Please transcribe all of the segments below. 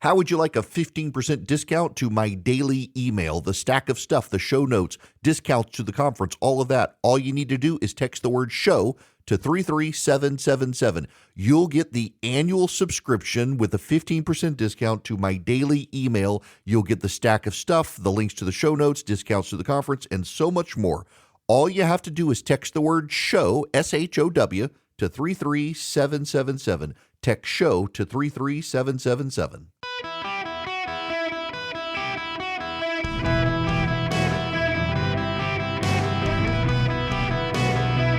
How would you like a 15% discount to my daily email, the stack of stuff, the show notes, discounts to the conference, all of that? All you need to do is text the word show to 33777. You'll get the annual subscription with a 15% discount to my daily email. You'll get the stack of stuff, the links to the show notes, discounts to the conference, and so much more. All you have to do is text the word show, SHOW, to 33777. Text show to 33777.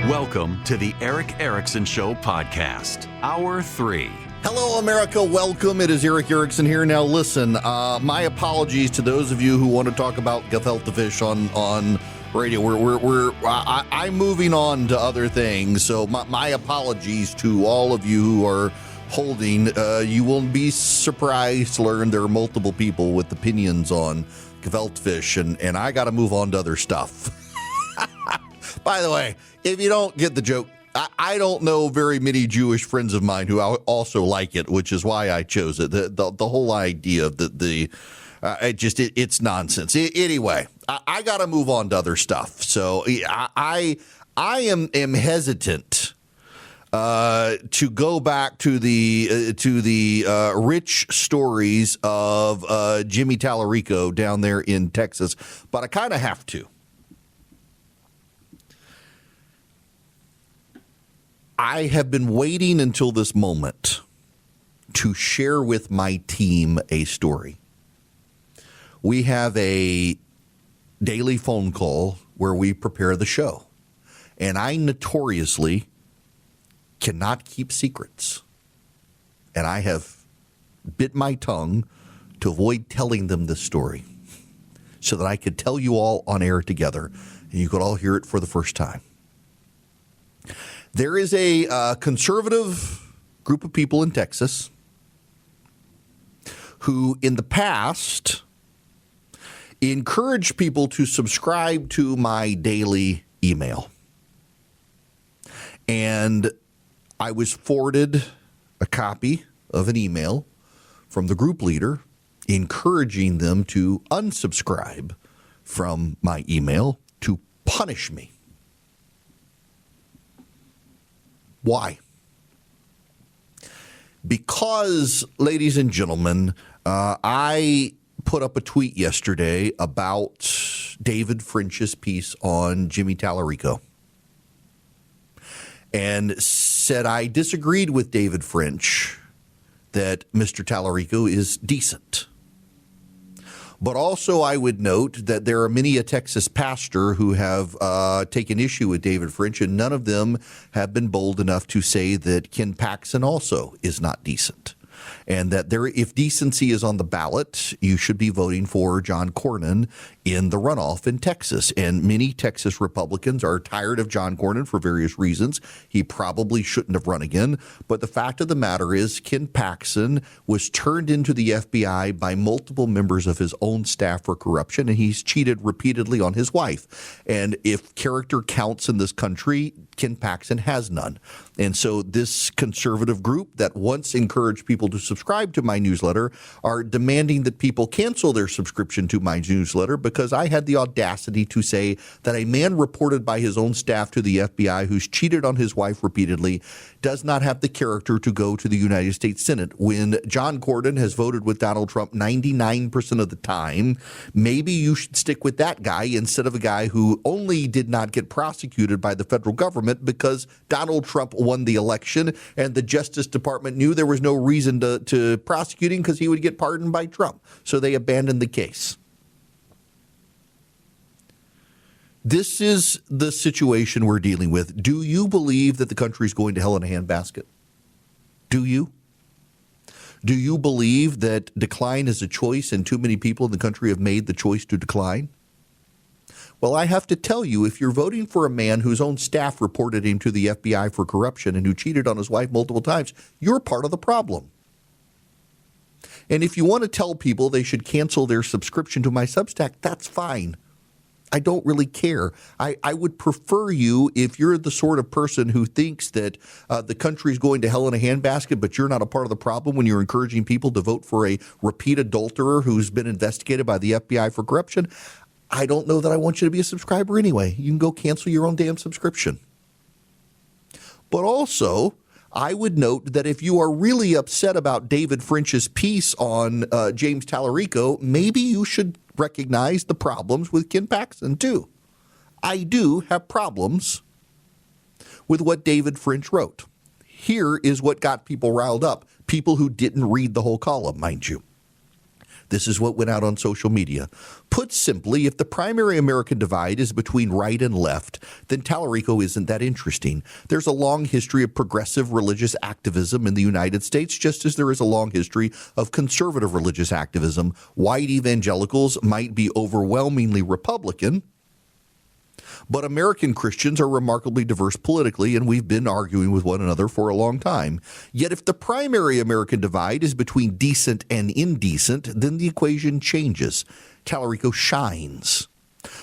Welcome to the Eric Erickson Show podcast, Hour 3. Hello, America. Welcome. It is Eric Erickson here. Now, listen, my apologies to those of you who want to talk about gefilte fish on radio. I'm moving on to other things, so my apologies to all of you who are holding. You will be surprised to learn there are multiple people with opinions on gefilte fish, and I got to move on to other stuff. By the way, if you don't get the joke, I don't know very many Jewish friends of mine who also like it, which is why I chose it. The whole idea of it's nonsense. Anyway, I got to move on to other stuff. So I am hesitant to go back to the rich stories of Jimmy Talarico down there in Texas, but I kind of have to. I have been waiting until this moment to share with my team a story. We have a daily phone call where we prepare the show, and I notoriously cannot keep secrets, and I have bit my tongue to avoid telling them this story so that I could tell you all on air together, and you could all hear it for the first time. There is a conservative group of people in Texas who, in the past, encouraged people to subscribe to my daily email. And I was forwarded a copy of an email from the group leader encouraging them to unsubscribe from my email to punish me. Why? Because, ladies and gentlemen, I put up a tweet yesterday about David French's piece on Jimmy Talarico and said I disagreed with David French that Mr. Talarico is decent. But also I would note that there are many a Texas pastor who have taken issue with David French, and none of them have been bold enough to say that Ken Paxton also is not decent. And that if decency is on the ballot, you should be voting for John Cornyn in the runoff in Texas. And many Texas Republicans are tired of John Cornyn for various reasons. He probably shouldn't have run again. But the fact of the matter is Ken Paxton was turned into the FBI by multiple members of his own staff for corruption, and he's cheated repeatedly on his wife. And if character counts in this country, Ken Paxton has none. And so this conservative group that once encouraged people to subscribe to my newsletter are demanding that people cancel their subscription to my newsletter because I had the audacity to say that a man reported by his own staff to the FBI who's cheated on his wife repeatedly does not have the character to go to the United States Senate. When John Cornyn has voted with Donald Trump 99% of the time, maybe you should stick with that guy instead of a guy who only did not get prosecuted by the federal government because Donald Trump won the election and the Justice Department knew there was no reason to prosecute him because he would get pardoned by Trump. So they abandoned the case. This is the situation we're dealing with. Do you believe that the country is going to hell in a handbasket? Do you? Do you believe that decline is a choice and too many people in the country have made the choice to decline? Well, I have to tell you, if you're voting for a man whose own staff reported him to the FBI for corruption and who cheated on his wife multiple times, you're part of the problem. And if you want to tell people they should cancel their subscription to my Substack, that's fine. I don't really care. I would prefer you, if you're the sort of person who thinks that the country is going to hell in a handbasket, but you're not a part of the problem when you're encouraging people to vote for a repeat adulterer who's been investigated by the FBI for corruption, I don't know that I want you to be a subscriber anyway. You can go cancel your own damn subscription. But also, I would note that if you are really upset about David French's piece on James Talarico, maybe you should recognize the problems with Ken Paxton too. I do have problems with what David French wrote. Here is what got people riled up. People who didn't read the whole column, mind you. This is what went out on social media. Put simply, if the primary American divide is between right and left, then Talarico isn't that interesting. There's a long history of progressive religious activism in the United States, just as there is a long history of conservative religious activism. White evangelicals might be overwhelmingly Republican, but American Christians are remarkably diverse politically, and we've been arguing with one another for a long time. Yet if the primary American divide is between decent and indecent, then the equation changes. Talarico shines.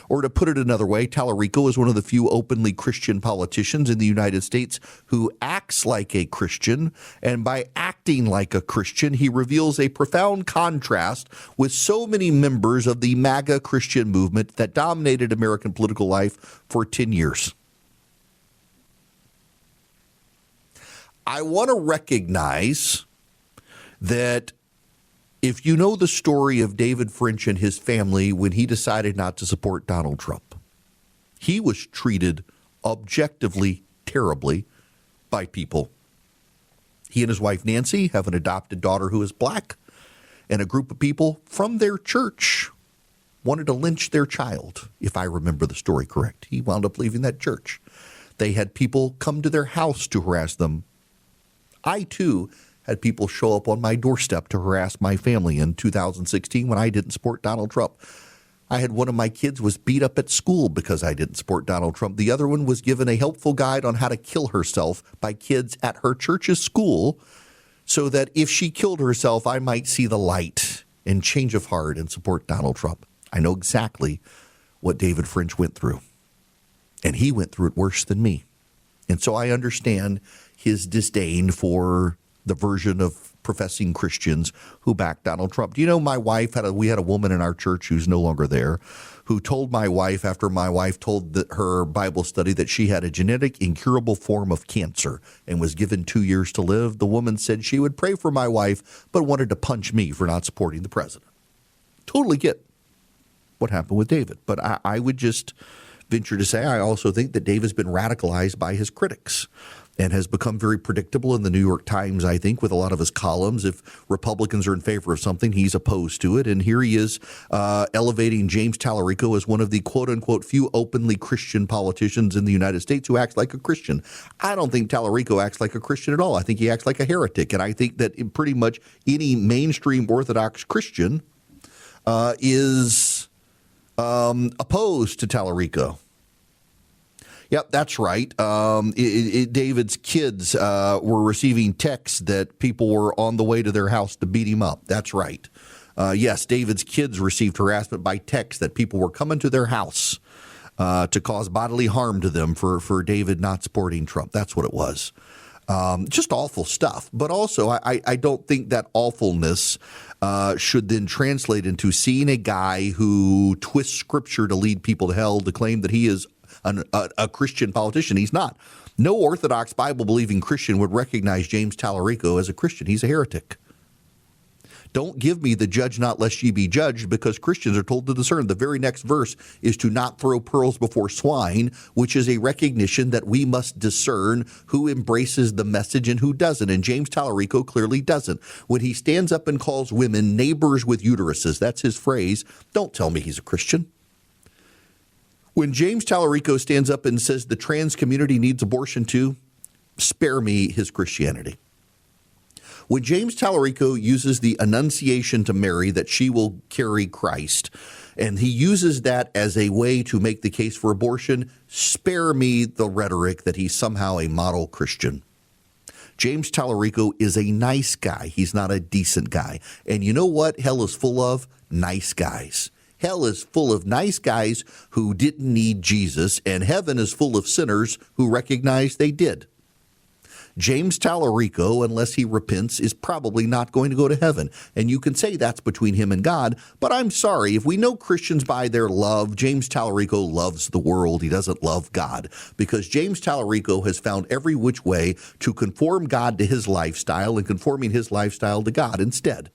Or to put it another way, Talarico is one of the few openly Christian politicians in the United States who acts like a Christian, and by acting like a Christian, he reveals a profound contrast with so many members of the MAGA Christian movement that dominated American political life for 10 years. I want to recognize that if you know the story of David French and his family when he decided not to support Donald Trump, he was treated objectively terribly by people. He and his wife Nancy have an adopted daughter who is black, and a group of people from their church wanted to lynch their child, if I remember the story correct. He wound up leaving that church. They had people come to their house to harass them. I, too, had people show up on my doorstep to harass my family in 2016 when I didn't support Donald Trump. I had one of my kids was beat up at school because I didn't support Donald Trump. The other one was given a helpful guide on how to kill herself by kids at her church's school so that if she killed herself, I might see the light and change of heart and support Donald Trump. I know exactly what David French went through, and he went through it worse than me. And so I understand his disdain for the version of professing Christians who backed Donald Trump. Do you know my wife we had a woman in our church who's no longer there who told my wife after my wife told her Bible study that she had a genetic incurable form of cancer and was given 2 years to live. The woman said she would pray for my wife but wanted to punch me for not supporting the president. Totally get what happened with David. But I would just venture to say I also think that David's been radicalized by his critics and has become very predictable in the New York Times, I think, with a lot of his columns. If Republicans are in favor of something, he's opposed to it. And here he is elevating James Talarico as one of the quote-unquote few openly Christian politicians in the United States who acts like a Christian. I don't think Talarico acts like a Christian at all. I think he acts like a heretic. And I think that in pretty much any mainstream Orthodox Christian is opposed to Talarico. Yep, that's right. David's kids were receiving texts that people were on the way to their house to beat him up. That's right. Yes, David's kids received harassment by text that people were coming to their house to cause bodily harm to them for David not supporting Trump. That's what it was. Just awful stuff. But also, I don't think that awfulness should then translate into seeing a guy who twists scripture to lead people to hell to claim that he is a Christian politician. He's not. No Orthodox Bible-believing Christian would recognize James Talarico as a Christian. He's a heretic. Don't give me the judge not lest ye be judged, because Christians are told to discern. The very next verse is to not throw pearls before swine, which is a recognition that we must discern who embraces the message and who doesn't. And James Talarico clearly doesn't. When he stands up and calls women neighbors with uteruses, that's his phrase, don't tell me he's a Christian. When James Talarico stands up and says the trans community needs abortion too, spare me his Christianity. When James Talarico uses the annunciation to Mary that she will carry Christ, and he uses that as a way to make the case for abortion, spare me the rhetoric that he's somehow a model Christian. James Talarico is a nice guy. He's not a decent guy. And you know what hell is full of? Nice guys. Hell is full of nice guys who didn't need Jesus, and heaven is full of sinners who recognize they did. James Talarico, unless he repents, is probably not going to go to heaven. And you can say that's between him and God, but I'm sorry, if we know Christians by their love, James Talarico loves the world. He doesn't love God, because James Talarico has found every which way to conform God to his lifestyle and conforming his lifestyle to God instead.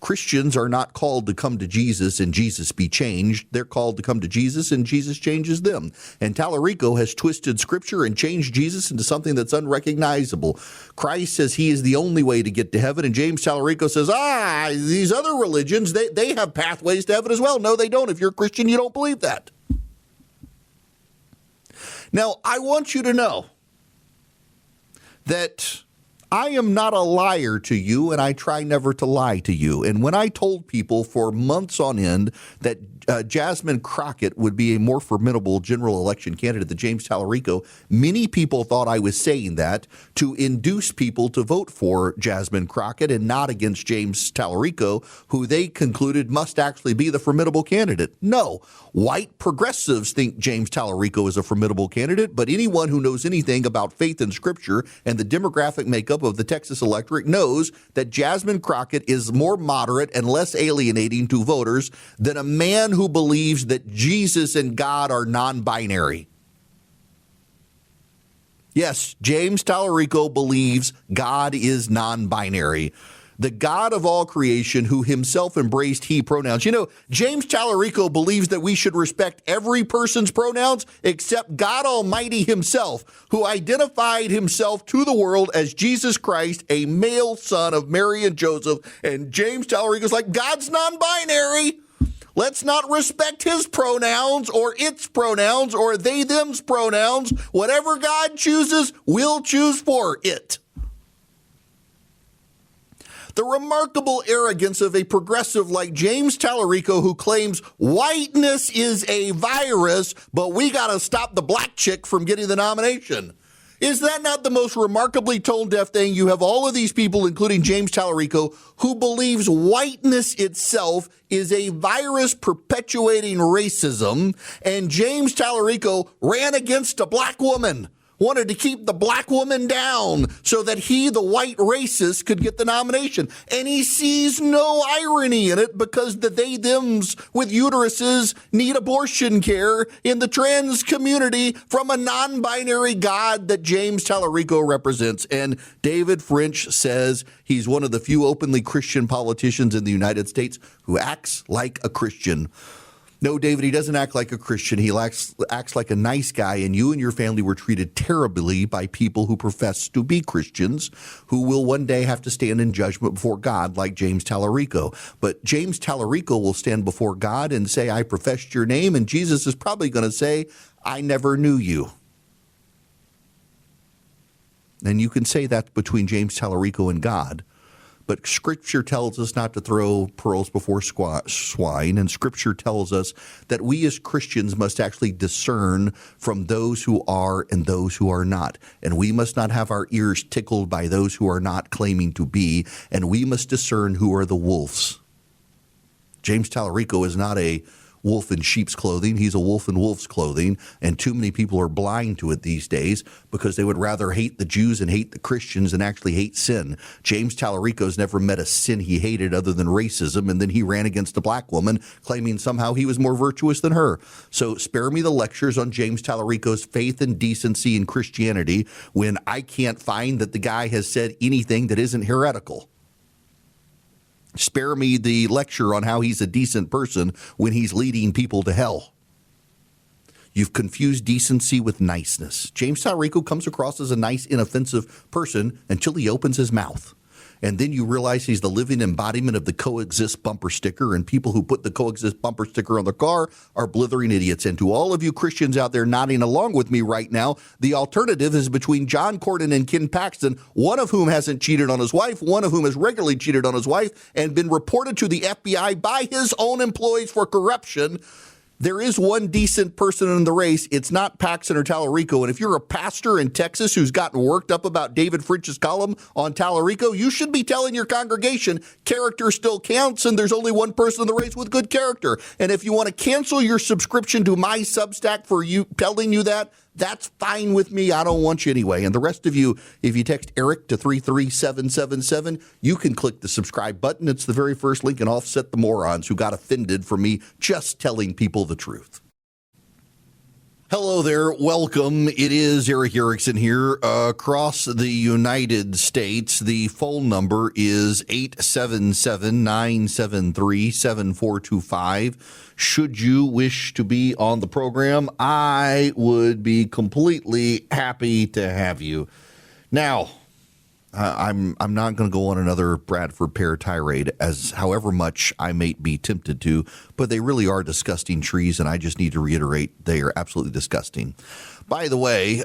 Christians are not called to come to Jesus and Jesus be changed. They're called to come to Jesus and Jesus changes them. And Talarico has twisted Scripture and changed Jesus into something that's unrecognizable. Christ says he is the only way to get to heaven, and James Talarico says, these other religions, they have pathways to heaven as well. No, they don't. If you're a Christian, you don't believe that. Now, I want you to know that I am not a liar to you, and I try never to lie to you. And when I told people for months on end that Jasmine Crockett would be a more formidable general election candidate than James Talarico, many people thought I was saying that to induce people to vote for Jasmine Crockett and not against James Talarico, who they concluded must actually be the formidable candidate. No, white progressives think James Talarico is a formidable candidate, but anyone who knows anything about faith and Scripture and the demographic makeup of the Texas electorate knows that Jasmine Crockett is more moderate and less alienating to voters than a man who believes that Jesus and God are non-binary. Yes, James Talarico believes God is non-binary. The God of all creation who himself embraced he pronouns. You know, James Talarico believes that we should respect every person's pronouns except God Almighty himself, who identified himself to the world as Jesus Christ, a male son of Mary and Joseph. And James Talarico's like, God's non-binary. Let's not respect his pronouns or its pronouns or they, them's pronouns. Whatever God chooses, we'll choose for it. The remarkable arrogance of a progressive like James Talarico, who claims whiteness is a virus, but we got to stop the black chick from getting the nomination. Is that not the most remarkably tone-deaf thing? You have all of these people, including James Talarico, who believes whiteness itself is a virus perpetuating racism, and James Talarico ran against a black woman, wanted to keep the black woman down so that he, the white racist, could get the nomination. And he sees no irony in it because the they, thems with uteruses need abortion care in the trans community from a non-binary God that James Talarico represents. And David French says he's one of the few openly Christian politicians in the United States who acts like a Christian. No, David, he doesn't act like a Christian. He acts like a nice guy, and you and your family were treated terribly by people who profess to be Christians, who will one day have to stand in judgment before God like James Talarico. But James Talarico will stand before God and say, I professed your name, and Jesus is probably going to say, I never knew you. And you can say that between James Talarico and God. But Scripture tells us not to throw pearls before swine, and Scripture tells us that we as Christians must actually discern from those who are and those who are not. And we must not have our ears tickled by those who are not claiming to be, and we must discern who are the wolves. James Talarico is not a wolf in sheep's clothing. He's a wolf in wolf's clothing, and too many people are blind to it these days because they would rather hate the Jews and hate the Christians than actually hate sin. James Talarico's never met a sin he hated other than racism, and then he ran against a black woman claiming somehow he was more virtuous than her. So spare me the lectures on James Talarico's faith and decency in Christianity when I can't find that the guy has said anything that isn't heretical. Spare me the lecture on how he's a decent person when he's leading people to hell. You've confused decency with niceness. James Talarico comes across as a nice, inoffensive person until he opens his mouth. And then you realize he's the living embodiment of the coexist bumper sticker, and people who put the coexist bumper sticker on their car are blithering idiots. And to all of you Christians out there nodding along with me right now, the alternative is between John Cornyn and Ken Paxton, one of whom hasn't cheated on his wife, one of whom has regularly cheated on his wife and been reported to the FBI by his own employees for corruption. There is one decent person in the race. It's not Paxson or Talarico. And if you're a pastor in Texas who's gotten worked up about David French's column on Talarico, you should be telling your congregation character still counts, and there's only one person in the race with good character. And if you want to cancel your subscription to my Substack for you telling you that, that's fine with me. I don't want you anyway. And the rest of you, if you text Eric to 33777, you can click the subscribe button. It's the very first link and offset the morons who got offended for me just telling people the truth. Hello there. Welcome. It is Eric Erickson here across the United States. The phone number is 877-973-7425. Should you wish to be on the program, I would be completely happy to have you. Now, I'm not going to go on another Bradford pear tirade, as however much I may be tempted to, but they really are disgusting trees, and I just need to reiterate they are absolutely disgusting. By the way,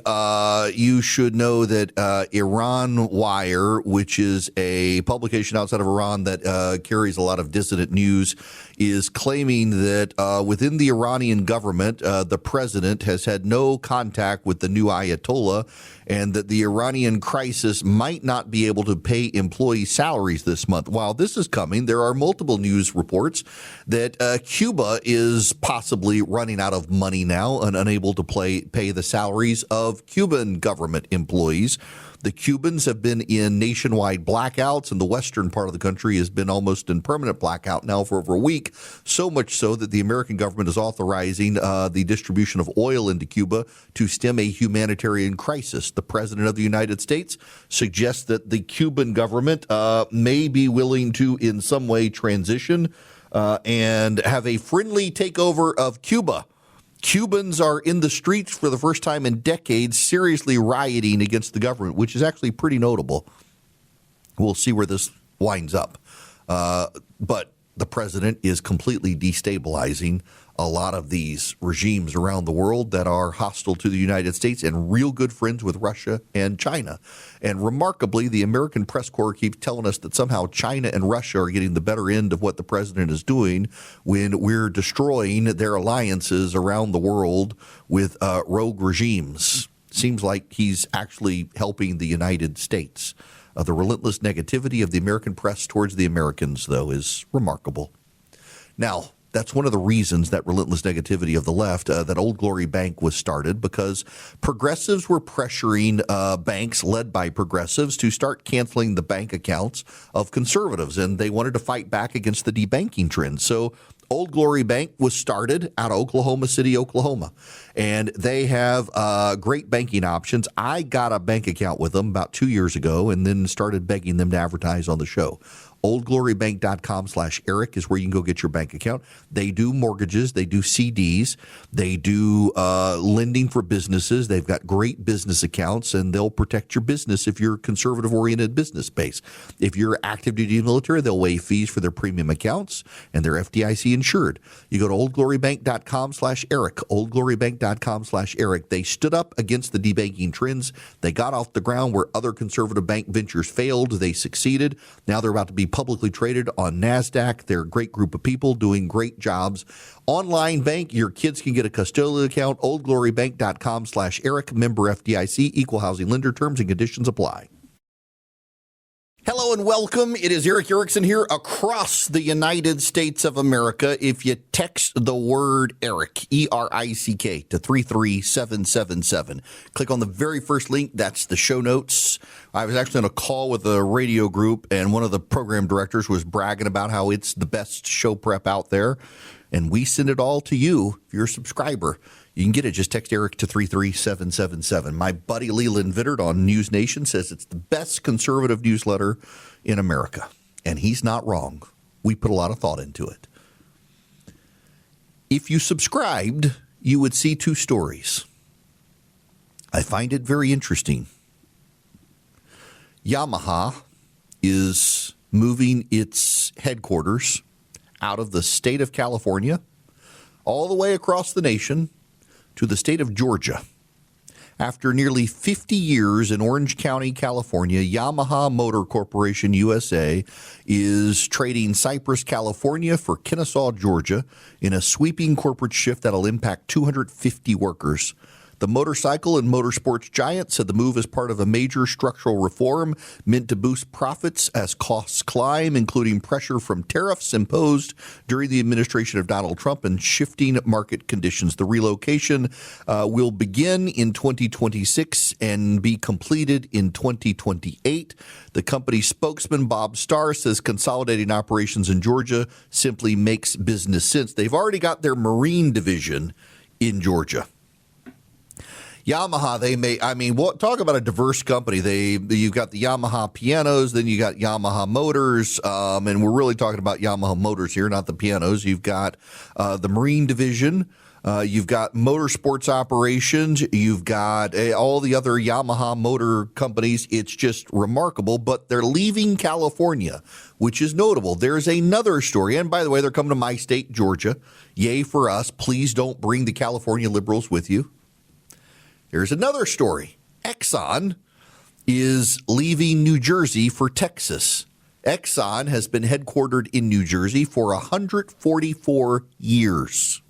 you should know that Iran Wire, which is a publication outside of Iran that carries a lot of dissident news, is claiming that within the Iranian government, the president has had no contact with the new Ayatollah, and that the Iranian crisis might not be able to pay employee salaries this month. While this is coming, there are multiple news reports that Cuba is possibly running out of money now and unable to pay the salaries of Cuban government employees. The Cubans have been in nationwide blackouts, and the western part of the country has been almost in permanent blackout now for over a week, so much so that the American government is authorizing the distribution of oil into Cuba to stem a humanitarian crisis. The President of the United States suggests that the Cuban government may be willing to in some way transition and have a friendly takeover of Cuba. Cubans are in the streets for the first time in decades, seriously rioting against the government, which is actually pretty notable. We'll see where this winds up. But the president is completely destabilizing a lot of these regimes around the world that are hostile to the United States and real good friends with Russia and China. And remarkably, the American press corps keeps telling us that somehow China and Russia are getting the better end of what the president is doing when we're destroying their alliances around the world with rogue regimes. Seems like he's actually helping the United States. The relentless negativity of the American press towards the Americans, though, is remarkable. Now, that's one of the reasons that relentless negativity of the left, that Old Glory Bank was started, because progressives were pressuring banks led by progressives to start canceling the bank accounts of conservatives, and they wanted to fight back against the debanking trend. So Old Glory Bank was started out of Oklahoma City, Oklahoma, and they have great banking options. I got a bank account with them about 2 years ago and then started begging them to advertise on the show. oldglorybank.com/Eric is where you can go get your bank account. They do mortgages. They do CDs. They do lending for businesses. They've got great business accounts, and they'll protect your business if you're a conservative-oriented business space. If you're active duty military, they'll waive fees for their premium accounts, and they're FDIC insured. You go to oldglorybank.com/Eric, oldglorybank.com/Eric. They stood up against the debanking trends. They got off the ground where other conservative bank ventures failed. They succeeded. Now they're about to be publicly traded on NASDAQ. They're a great group of people doing great jobs. Online bank, your kids can get a custodial account, oldglorybank.com/Eric, member FDIC, equal housing lender, terms and conditions apply. Hello and welcome. It is Eric Erickson here across the United States of America. If you text the word Eric, E-R-I-C-K, to 33777, click on the very first link. That's the show notes. I was actually on a call with a radio group, and one of the program directors was bragging about how it's the best show prep out there. And we send it all to you if you're a subscriber. You can get it. Just text Eric to 33777. My buddy Leland Vittert on News Nation says it's the best conservative newsletter in America. And he's not wrong. We put a lot of thought into it. If you subscribed, you would see two stories. I find it very interesting. Yamaha is moving its headquarters out of the state of California all the way across the nation to the state of Georgia. After nearly 50 years in Orange County, California, Yamaha Motor Corporation USA is trading Cypress, California for Kennesaw, Georgia in a sweeping corporate shift that'll impact 250 workers. The motorcycle and motorsports giant said the move is part of a major structural reform meant to boost profits as costs climb, including pressure from tariffs imposed during the administration of Donald Trump and shifting market conditions. The relocation will begin in 2026 and be completed in 2028. The company's spokesman, Bob Starr, says consolidating operations in Georgia simply makes business sense. They've already got their marine division in Georgia. Yamaha, talk about a diverse company. You've got the Yamaha pianos, then you got Yamaha motors, and we're really talking about Yamaha motors here, not the pianos. You've got the marine division. You've got motorsports operations. You've got all the other Yamaha motor companies. It's just remarkable, but they're leaving California, which is notable. There's another story, and by the way, they're coming to my state, Georgia. Yay for us. Please don't bring the California liberals with you. There's another story. Exxon is leaving New Jersey for Texas. Exxon has been headquartered in New Jersey for 144 years.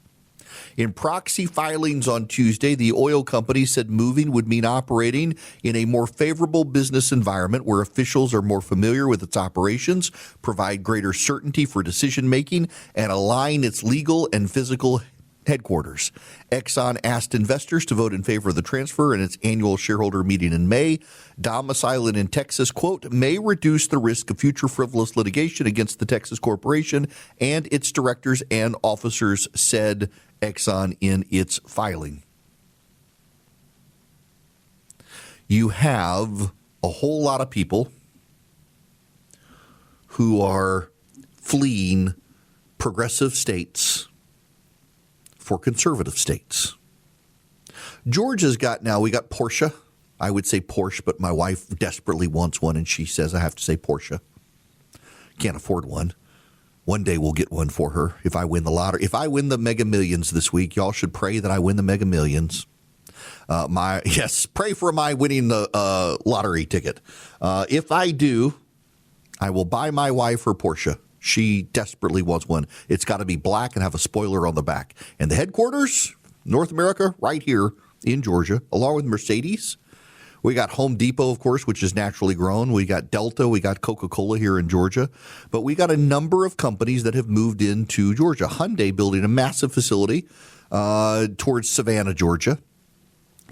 In proxy filings on Tuesday, the oil company said moving would mean operating in a more favorable business environment where officials are more familiar with its operations, provide greater certainty for decision-making, and align its legal and physical headquarters. Exxon asked investors to vote in favor of the transfer in its annual shareholder meeting in May. Domiciling in Texas, quote, may reduce the risk of future frivolous litigation against the Texas corporation and its directors and officers, said Exxon in its filing. You have a whole lot of people who are fleeing progressive states for conservative states. Georgia's got now, we got Porsche. I would say Porsche, but my wife desperately wants one, and she says I have to say Porsche. Can't afford one. One day we'll get one for her if I win the lottery. If I win the Mega Millions this week, y'all should pray that I win the Mega Millions. Pray for my winning the lottery ticket. If I do, I will buy my wife her Porsche. She desperately wants one. It's got to be black and have a spoiler on the back. And the headquarters, North America, right here in Georgia, along with Mercedes. We got Home Depot, of course, which is naturally grown. We got Delta. We got Coca-Cola here in Georgia. But we got a number of companies that have moved into Georgia. Hyundai building a massive facility towards Savannah, Georgia.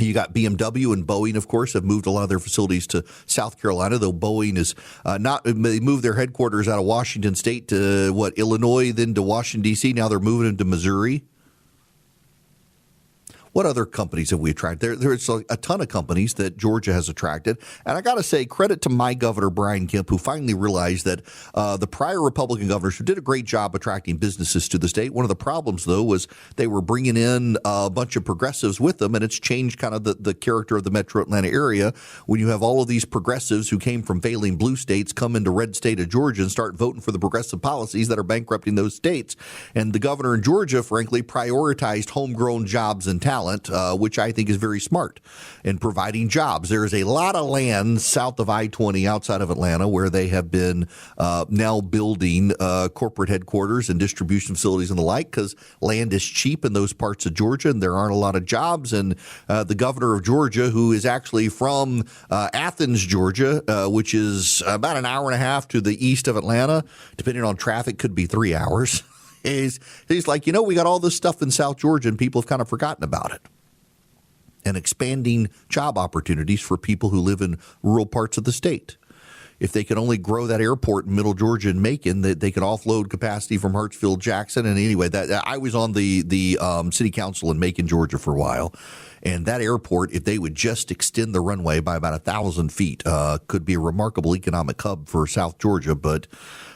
You got BMW and Boeing, of course, have moved a lot of their facilities to South Carolina, though Boeing is they moved their headquarters out of Washington State to, Illinois, then to Washington, D.C. Now they're moving into Missouri. What other companies have we attracted? There's a ton of companies that Georgia has attracted. And I got to say, credit to my governor, Brian Kemp, who finally realized that the prior Republican governors who did a great job attracting businesses to the state. One of the problems, though, was they were bringing in a bunch of progressives with them, and it's changed kind of the character of the metro Atlanta area when you have all of these progressives who came from failing blue states come into red state of Georgia and start voting for the progressive policies that are bankrupting those states. And the governor in Georgia, frankly, prioritized homegrown jobs and talent. Which I think is very smart in providing jobs. There is a lot of land south of I-20 outside of Atlanta where they have been now building corporate headquarters and distribution facilities and the like because land is cheap in those parts of Georgia and there aren't a lot of jobs. And the governor of Georgia, who is actually from Athens, Georgia, which is about an hour and a half to the east of Atlanta, depending on traffic, could be 3 hours. He's like, we got all this stuff in South Georgia and people have kind of forgotten about it. And expanding job opportunities for people who live in rural parts of the state. If they could only grow that airport in Middle Georgia and Macon, they could offload capacity from Hartsfield, Jackson. And anyway, that I was on the city council in Macon, Georgia for a while. And that airport, if they would just extend the runway by about 1,000 feet, could be a remarkable economic hub for South Georgia. But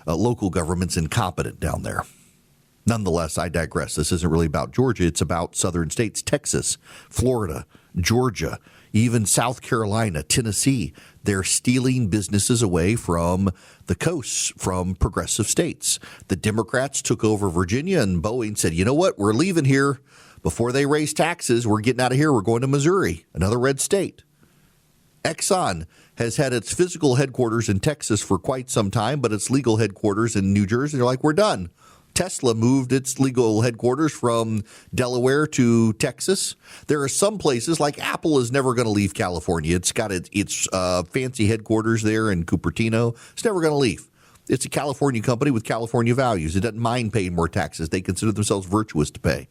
local government's incompetent down there. Nonetheless, I digress. This isn't really about Georgia. It's about southern states, Texas, Florida, Georgia, even South Carolina, Tennessee. They're stealing businesses away from the coasts, from progressive states. The Democrats took over Virginia, and Boeing said, you know what, we're leaving here. Before they raise taxes, we're getting out of here. We're going to Missouri, another red state. Exxon has had its physical headquarters in Texas for quite some time, but its legal headquarters in New Jersey, they're like, we're done. Tesla moved its legal headquarters from Delaware to Texas. There are some places, like Apple is never going to leave California. It's got its fancy headquarters there in Cupertino. It's never going to leave. It's a California company with California values. It doesn't mind paying more taxes. They consider themselves virtuous to pay.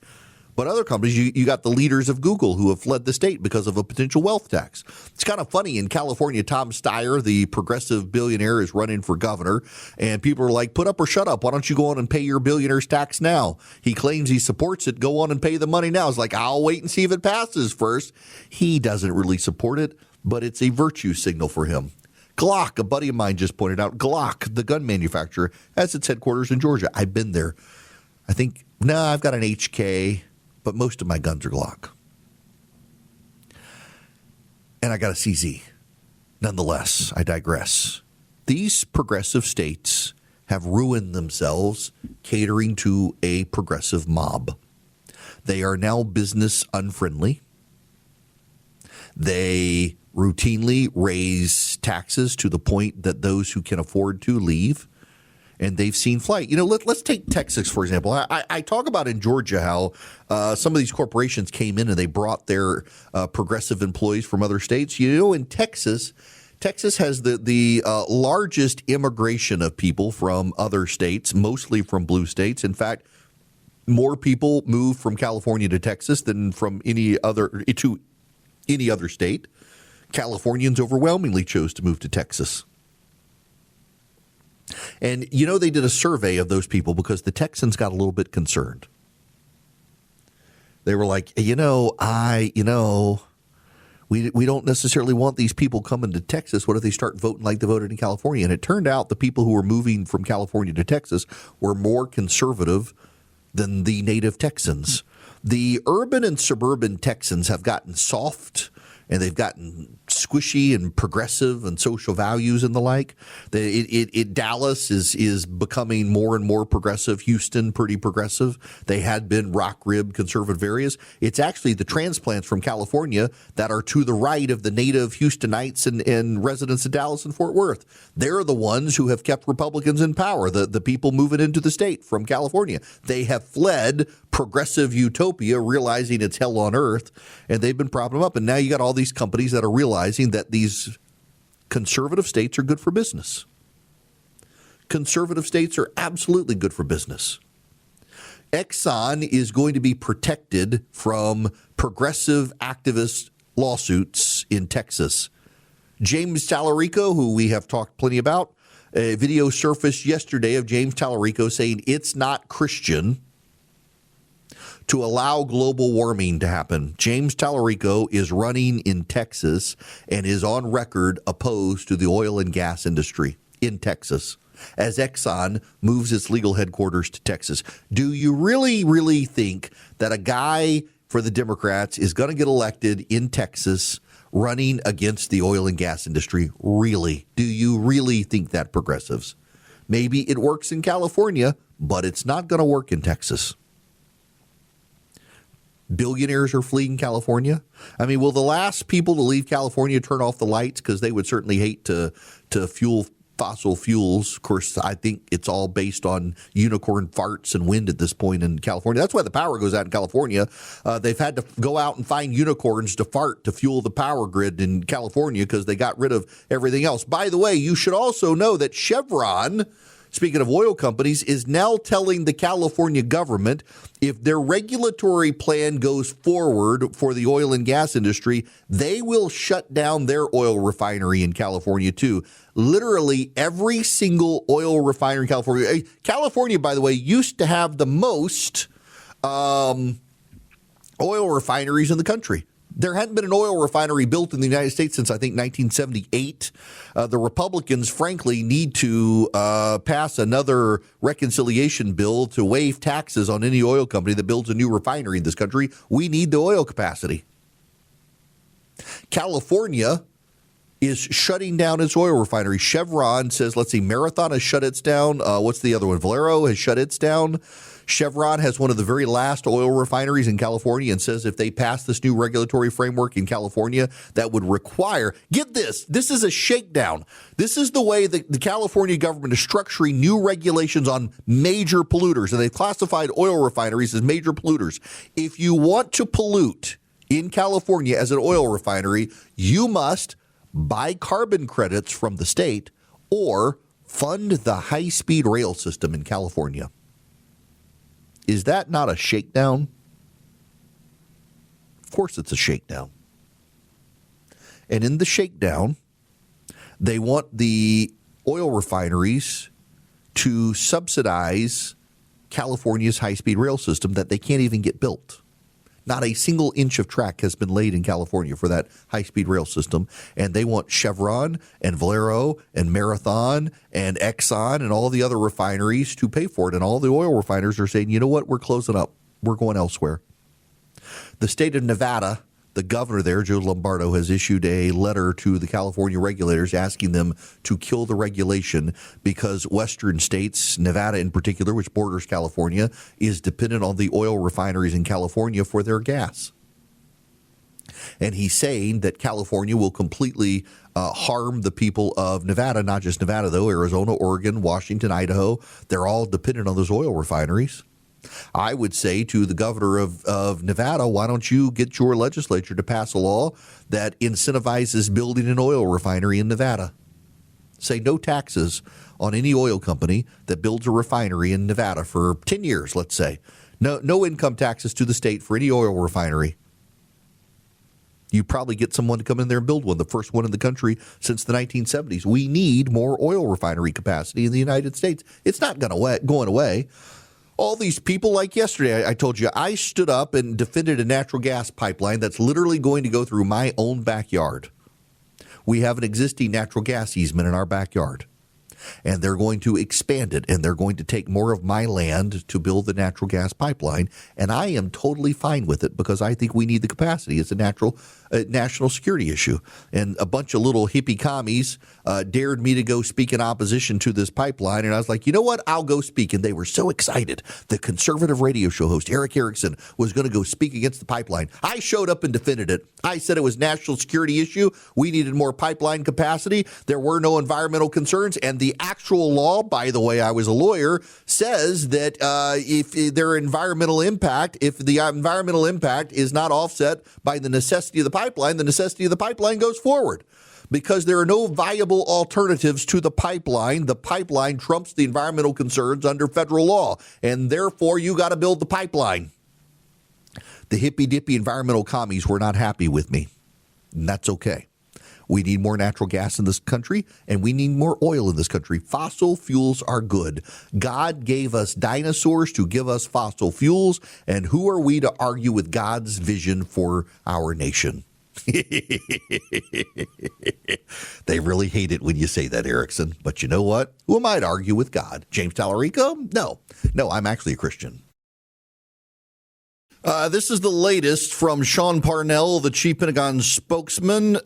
But other companies, you got the leaders of Google who have fled the state because of a potential wealth tax. It's kind of funny. In California, Tom Steyer, the progressive billionaire, is running for governor. And people are like, put up or shut up. Why don't you go on and pay your billionaire's tax now? He claims he supports it. Go on and pay the money now. It's like, I'll wait and see if it passes first. He doesn't really support it, but it's a virtue signal for him. Glock, a buddy of mine just pointed out, Glock, the gun manufacturer, has its headquarters in Georgia. I've been there. I've got an HK. But most of my guns are Glock. And I got a CZ. Nonetheless, I digress. These progressive states have ruined themselves catering to a progressive mob. They are now business unfriendly. They routinely raise taxes to the point that those who can afford to leave. And they've seen flight. Let's take Texas, for example. I talk about in Georgia how some of these corporations came in and they brought their progressive employees from other states. In Texas has the largest immigration of people from other states, mostly from blue states. In fact, more people move from California to Texas than from any other state. Californians overwhelmingly chose to move to Texas. And, they did a survey of those people because the Texans got a little bit concerned. They were like, we don't necessarily want these people coming to Texas. What if they start voting like they voted in California? And it turned out the people who were moving from California to Texas were more conservative than the native Texans. The urban and suburban Texans have gotten soft, and they've gotten squishy and progressive and social values and the like. Dallas is becoming more and more progressive. Houston, pretty progressive. They had been rock rib conservative areas. It's actually the transplants from California that are to the right of the native Houstonites and residents of Dallas and Fort Worth. They're the ones who have kept Republicans in power, the people moving into the state from California. They have fled progressive utopia, realizing it's hell on earth, and they've been propping them up. And now you got all these companies that are realizing that these conservative states are good for business. Conservative states are absolutely good for business. Exxon is going to be protected from progressive activist lawsuits in Texas. James Talarico, who we have talked plenty about, a video surfaced yesterday of James Talarico saying it's not Christian to allow global warming to happen. James Talarico is running in Texas and is on record opposed to the oil and gas industry in Texas as Exxon moves its legal headquarters to Texas. Do you really, really think that a guy for the Democrats is going to get elected in Texas running against the oil and gas industry? Really? Do you really think that, progressives? Maybe it works in California, but it's not going to work in Texas. Billionaires are fleeing California. Will the last people to leave California turn off the lights? Because they would certainly hate to fuel fossil fuels. Of course, I think it's all based on unicorn farts and wind at this point in California. That's why the power goes out in California. They've had to go out and find unicorns to fart to fuel the power grid in California because they got rid of everything else. By the way, you should also know that Chevron, speaking of oil companies, is now telling the California government if their regulatory plan goes forward for the oil and gas industry, they will shut down their oil refinery in California too. Literally every single oil refinery in California. California, by the way, used to have the most oil refineries in the country. There hadn't been an oil refinery built in the United States since, I think, 1978. The Republicans, frankly, need to pass another reconciliation bill to waive taxes on any oil company that builds a new refinery in this country. We need the oil capacity. California is shutting down its oil refinery. Chevron says, let's see, Marathon has shut its down. What's the other one? Valero has shut its down. Chevron has one of the very last oil refineries in California and says if they pass this new regulatory framework in California that would require, get this is a shakedown. This is the way the California government is structuring new regulations on major polluters, and they've classified oil refineries as major polluters. If you want to pollute in California as an oil refinery, you must buy carbon credits from the state or fund the high-speed rail system in California. Is that not a shakedown? Of course it's a shakedown. And in the shakedown, they want the oil refineries to subsidize California's high-speed rail system that they can't even get built. Not a single inch of track has been laid in California for that high-speed rail system. And they want Chevron and Valero and Marathon and Exxon and all the other refineries to pay for it. And all the oil refiners are saying, you know what, we're closing up. We're going elsewhere. The state of Nevada, the governor there, Joe Lombardo, has issued a letter to the California regulators asking them to kill the regulation because western states, Nevada in particular, which borders California, is dependent on the oil refineries in California for their gas. And he's saying that California will completely harm the people of Nevada, not just Nevada, though, Arizona, Oregon, Washington, Idaho. They're all dependent on those oil refineries. I would say to the governor of Nevada, why don't you get your legislature to pass a law that incentivizes building an oil refinery in Nevada? Say no taxes on any oil company that builds a refinery in Nevada for 10 years, let's say. No income taxes to the state for any oil refinery. You probably get someone to come in there and build one, the first one in the country since the 1970s. We need more oil refinery capacity in the United States. It's not going away. All these people, like yesterday, I told you, I stood up and defended a natural gas pipeline that's literally going to go through my own backyard. We have an existing natural gas easement in our backyard, and they're going to expand it, and they're going to take more of my land to build the natural gas pipeline, and I am totally fine with it because I think we need the capacity. It's a national security issue, and a bunch of little hippie commies dared me to go speak in opposition to this pipeline, and I was like, you know what, I'll go speak, and they were so excited. The conservative radio show host, Eric Erickson, was going to go speak against the pipeline. I showed up and defended it. I said it was a national security issue. We needed more pipeline capacity. There were no environmental concerns, and the actual law, by the way, I was a lawyer, says that if the environmental impact is not offset by the necessity of the pipeline, the necessity of the pipeline goes forward. Because there are no viable alternatives to the pipeline trumps the environmental concerns under federal law, and therefore you got to build the pipeline. The hippy-dippy environmental commies were not happy with me, and that's okay. We need more natural gas in this country, and we need more oil in this country. Fossil fuels are good. God gave us dinosaurs to give us fossil fuels, and who are we to argue with God's vision for our nation? They really hate it when you say that, Erickson. But you know what? Who am I to argue with God? James Talarico? No, I'm actually a Christian. This is the latest from Sean Parnell, the chief Pentagon spokesman.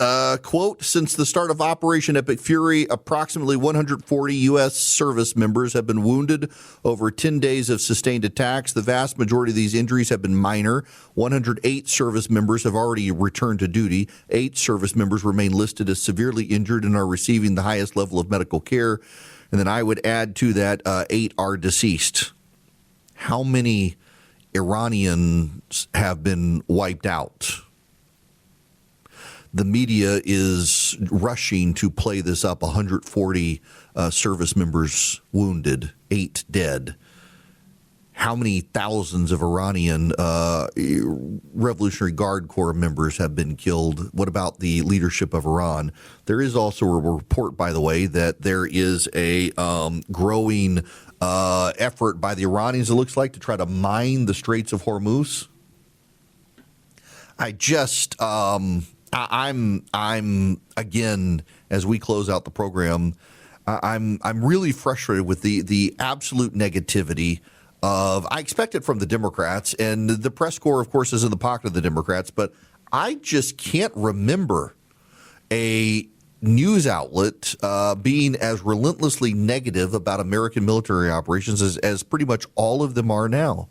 Quote, since the start of Operation Epic Fury, approximately 140 U.S. service members have been wounded over 10 days of sustained attacks. The vast majority of these injuries have been minor. 108 service members have already returned to duty. 8 service members remain listed as severely injured and are receiving the highest level of medical care. And then I would add to that 8 are deceased. How many Iranians have been wiped out? The media is rushing to play this up. 140 service members wounded, 8 dead. How many thousands of Iranian Revolutionary Guard Corps members have been killed? What about the leadership of Iran? There is also a report, by the way, that there is a growing effort by the Iranians, it looks like, to try to mine the Straits of Hormuz. I'm again, as we close out the program, I'm really frustrated with the absolute negativity of, I expect it from the Democrats, and the press corps, of course, is in the pocket of the Democrats, but I just can't remember a news outlet being as relentlessly negative about American military operations as pretty much all of them are now.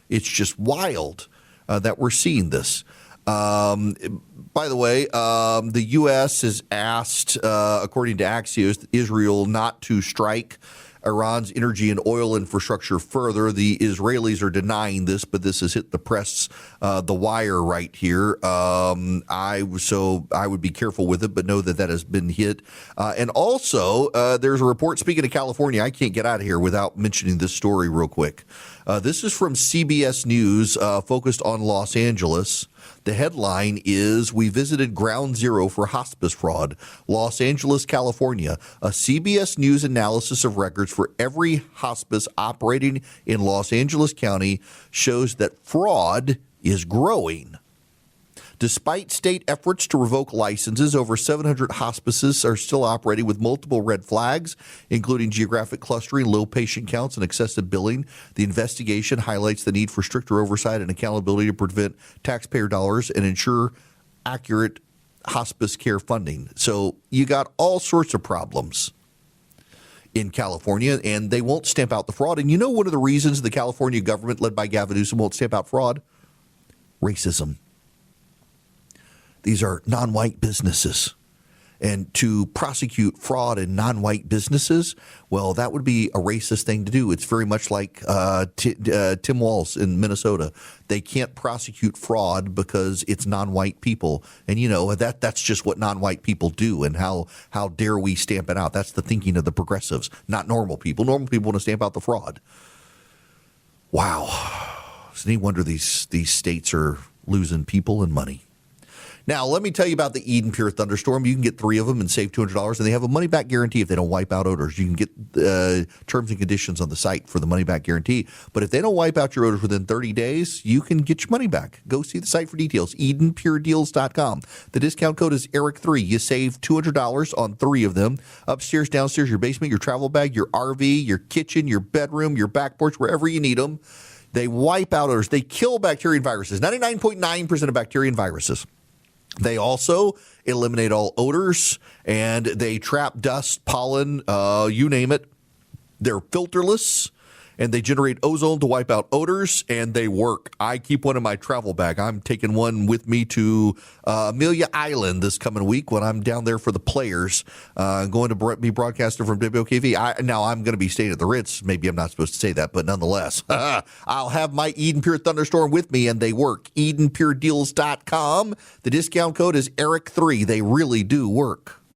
It's just wild that we're seeing this. By the way, the U.S. has asked, according to Axios, Israel not to strike Iran's energy and oil infrastructure further. The Israelis are denying this, but this has hit the press, the wire right here. I would be careful with it, but know that has been hit. And also, there's a report, speaking of California, I can't get out of here without mentioning this story real quick. This is from CBS News, focused on Los Angeles. The headline is, "We visited ground zero for hospice fraud, Los Angeles, California. A CBS News analysis of records for every hospice operating in Los Angeles County shows that fraud is growing. Despite state efforts to revoke licenses, over 700 hospices are still operating with multiple red flags, including geographic clustering, low patient counts, and excessive billing. The investigation highlights the need for stricter oversight and accountability to prevent taxpayer dollars and ensure accurate hospice care funding." So you got all sorts of problems in California, and they won't stamp out the fraud. And you know one of the reasons the California government, led by Gavin Newsom, won't stamp out fraud? Racism. These are non-white businesses. And to prosecute fraud in non-white businesses, well, that would be a racist thing to do. It's very much like Tim Walz in Minnesota. They can't prosecute fraud because it's non-white people. And, you know, that's just what non-white people do. And how dare we stamp it out? That's the thinking of the progressives, not normal people. Normal people want to stamp out the fraud. Wow. It's any wonder these states are losing people and money. Now, let me tell you about the Eden Pure Thunderstorm. You can get 3 of them and save $200, and they have a money-back guarantee if they don't wipe out odors. You can get terms and conditions on the site for the money-back guarantee. But if they don't wipe out your odors within 30 days, you can get your money back. Go see the site for details, EdenPureDeals.com. The discount code is ERIC3. You save $200 on 3 of them. Upstairs, downstairs, your basement, your travel bag, your RV, your kitchen, your bedroom, your back porch, wherever you need them. They wipe out odors. They kill bacteria and viruses, 99.9% of bacteria and viruses. They also eliminate all odors, and they trap dust, pollen, you name it. They're filterless, and they generate ozone to wipe out odors, and they work. I keep one in my travel bag. I'm taking one with me to Amelia Island this coming week when I'm down there for the Players. Going to be broadcaster from WOKV. Now, I'm going to be staying at the Ritz. Maybe I'm not supposed to say that, but nonetheless, I'll have my Eden Pure Thunderstorm with me, and they work. EdenPureDeals.com. The discount code is ERIC3. They really do work.